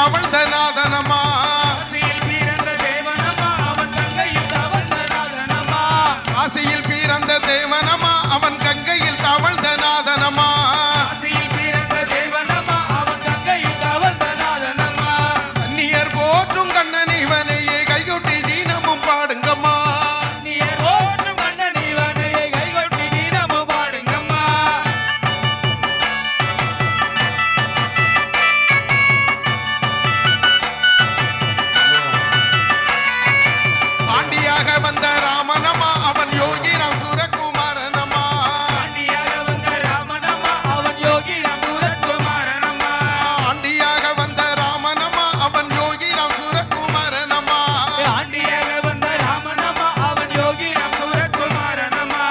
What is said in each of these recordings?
தவழ்ந்த நாதனமா காசியில் பிறந்த தேவனமா அவன் கங்கையில் தவழ்ந்த நாதனமா காசியில் பிறந்த தேவனமா அவன் கங்கையில் தவழ்ந்த நாதனமா காசியில் பிறந்த தேவனமா அவன் கங்கையில் தவழ்ந்த நாதனமா கன்னியர் போற்றும் கண்ணன் இவனையே கைகொட்டி தீனமும் பாடுங்கம்மா நீர் ஓட்டும் கண்ணன் இவனையே கைகொட்டி தினமும் பாடுங்கம்மா பாண்டியாக வந்த ராமனமா அவன் யோகிராம் சூரகுமாரனமா ஆண்டியாக வந்த ராமனமா அவன் யோகிராம் சூரகுமாரனமா ஆண்டியாக வந்த ராமனமா அவன் யோகிராம் சூரகுமாரனமா ஆண்டியாக வந்த ராமனமா அவன் யோகிராம் சூரகுமாரனமா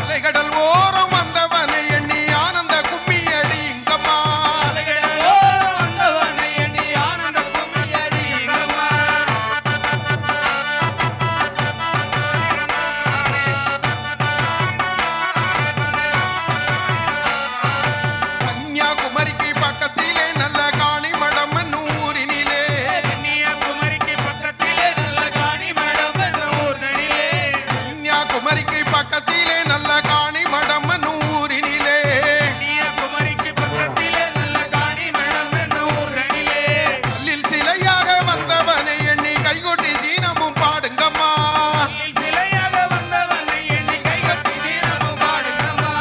அலைகடல் ஓரம் வந்தவனை எண்ணி ஆனந்த கும்மி அடிங்கம்மா அலைகடலோ வந்தவனை எண்ணி ஆனந்த கும்மி அடிங்கம்மா கன்னியாகுமரிக்கு பக்கத்திலே நல்ல காணிமடம் ஊரினிலே கன்னியாகுமரிக்கு பக்கத்திலே நல்ல காணிமடம் என்ற ஊர்தனிலே கன்னியாகுமரிக்கு பக்கத்திலே நல்ல காணிமடம் ஊரினிலே கன்னியாகுமரிக்கு பக்கத்திலே நல்ல காணிமடம் என்ற ஊர்தனிலே கல்லில் சிலையாக வந்தவனை எண்ணி கைகொட்டி தீனமும் பாடுங்கம்மா கல்லில் சிலையாக வந்தவனை எண்ணி கைகட்டி தினமும் பாடுங்கம்மா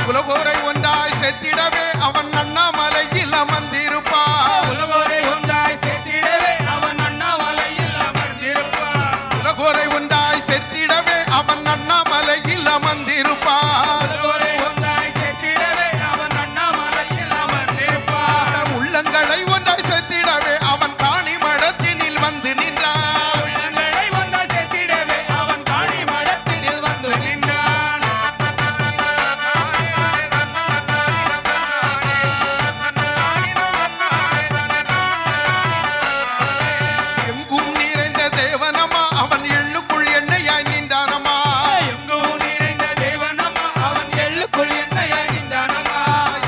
குலகோரை ஒன்றாய் செத்திடவே அவன் அண்ணாமலையில் அமர்ந்திருப்பான் உலகோரை ஒன்றாய் சேர்த்திடவே அவன் அண்ணாமலையில் அமர்ந்திருப்பான் குலகோரை ஒன்றாய் செத்திடவே அவன் அண்ணாமலையில் அமர்ந்திருப்பான் உலகோரை ஒன்றாய் சேர்த்திடவே அவன் அண்ணாமலையில் அமர்ந்திருப்பான் உள்ளங்களை ஒன்றாய் செத்திடவே அவன் காணிமடத்தினில் வந்து நின்றான் உள்ளங்களை ஒன்றாய் சேர்த்திடவே அவன் காணிமடத்தினில் வந்து நின்றான் எங்கும் நிறைந்த தேவனமா அவன் எள்ளுக்குள் எண்ணெயாய் நின்றானமா எங்கும் நிறைந்த தேவனமா அவன் எள்ளுக்குள் எண்ணெயாய் நின்றானமா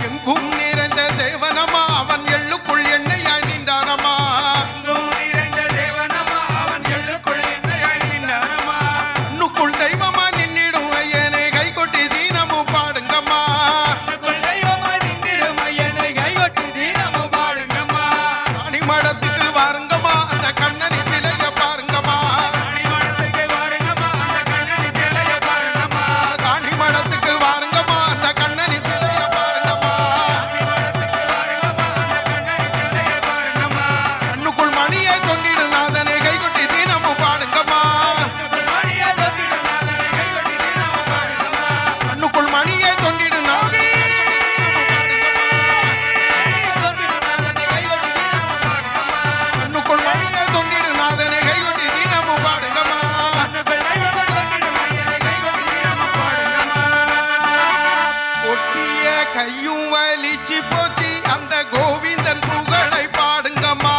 எங்கும் நிறைந்த தேவனமா அவன் எள்ளுக்குள் எண்ணெயாய் நின்றானமா எங்கும் நிறைந்த தேவனமா அவன் எள்ளுக்குள் எண்ணெயாய் நின்றானமா கண்ணுக்குள் தெய்வமா நின்னிடும் ஐயனை கைகொட்டி தீனமும் பாடுங்கம்மா உனக்குள் தெய்வமாய் நின்றிடும் ஐயனை கைகொட்டி தினமும் பாடுங்கம்மா காணிமடத்துக்கு வாருங்கம்மா அந்த கண்ணனி சிலைய பாருங்கம்மா காணிமடத்துக்கு வாருங்கம்மா அந்த கண்ணனி சிலையை பாருங்கம்மா காணிமடத்துக்கு வாருங்கம்மா அந்த கண்ணனி சிலைய பாருங்கம்மா காணிமடத்துக்கு வாருங்கம்மா அந்த கண்ணனி சிலையை பாருங்கம்மா கண்ணுக்குள் மணியை தொண்டிடு நாதனை கைகொட்டி தீனமும் பாடுங்கம்மா உனக்குள் மணியை தொட்டிடும் நாதனை கைகொட்டி தினமும் பாடுங்கம்மா கண்ணுக்குள் மணியை தொண்டிடு நாதனை தொட்டிடும் நாதனை கைகொட்டி தினமும் பாடுங்கம்மா கண்ணுக்குள் மணியை தொண்டிடு நாதனை கைகொட்டி தீனமும் பாடுங்கம்மா உனக்குள் தெய்வமாய் தொட்டிடும் ஐயனை கைகொட்டி தினமும் பாடுங்கம்மா ஒட்டிய கையும் வலிச்சு போச்சு அந்த கோவிந்தன் புகழை பாடுங்கம்மா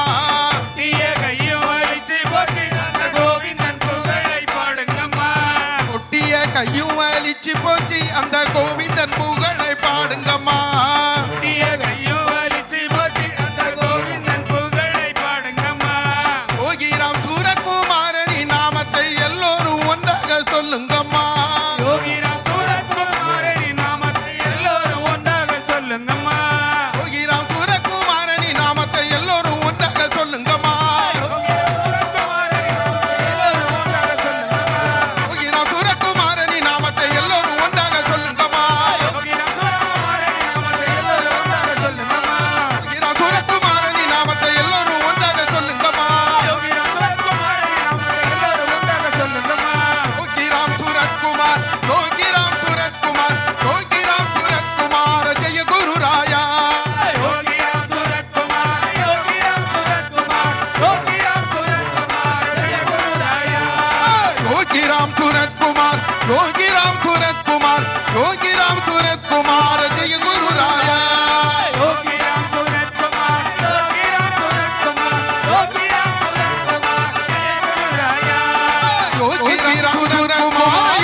தீய கையும் வலிச்சு போச்சு அந்த கோவிந்தன் புகழை பாடுங்கம்மா ஒட்டிய கையும் வலிச்சு போச்சு அந்த கோவிந்தன் புகழை பாடுங்கம்மா தீய கையும் வலிச்சு போச்சு அந்த கோவிந்தன் புகழை பாடுங்கம்மா யோகிராம் சூரகுமாரனி நாமத்தை எல்லோரும் ஒன்றாக சொல்லுங்கம்மா யோகிராம் சூரகுமாரனி நாமத்தை எல்லோரும் ஒன்றாக சொல்லுங்கம்மா யோகிராம் சூரகுமாரனி நாமத்தை எல்லோரும் ஒன்றாக சொல்லுங்கம்மா யோகிராம் சூரகுமாரனி நாமத்தை எல்லோரும் ஒன்றாக சொல்லுங்கம்மா யோகிராம் சூரகுமாரனி நாமத்தை எல்லோரும் ஒன்றாக சொல்லுங்கம்மா யோகிராம் சூரகுமாரனி நாமத்தை எல்லோரும் ஒன்றாக சொல்லுங்கம்மா யோகிராம் சூரகுமாரனி நாமத்தை எல்லோரும் ஒன்றாக சொல்லுங்கம்மா யோகிராம் சூரகுமாரனி நாமத்தை எல்லோரும் ஒன்றாக சொல்லுங்கம்மா யோகிராம் சூரத்குமார் யோகிராம் சூரத்குமார் ஜெய குரு ராயா யோகிராம் சூரகுமார் யோகிராம் சூரகுமார் யோகிராம் சூரகுமார் ஜெய குருராயா யோகிராம் சூரத்குமார் யோகிராம் சூரத்குமார் யோகிராம் சூரத்குமார் ஜெய குரு ராயா யோகிராம் சூரகுமார் யோகிராம் சூரகுமார் யோகிராம் சூரகுமார் ஜெய குருராயா யோகிராம் சூரத்குமார்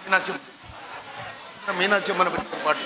மீனாட்சி மீனாட்சி அம்மனை பற்றி ஒரு பாட்டு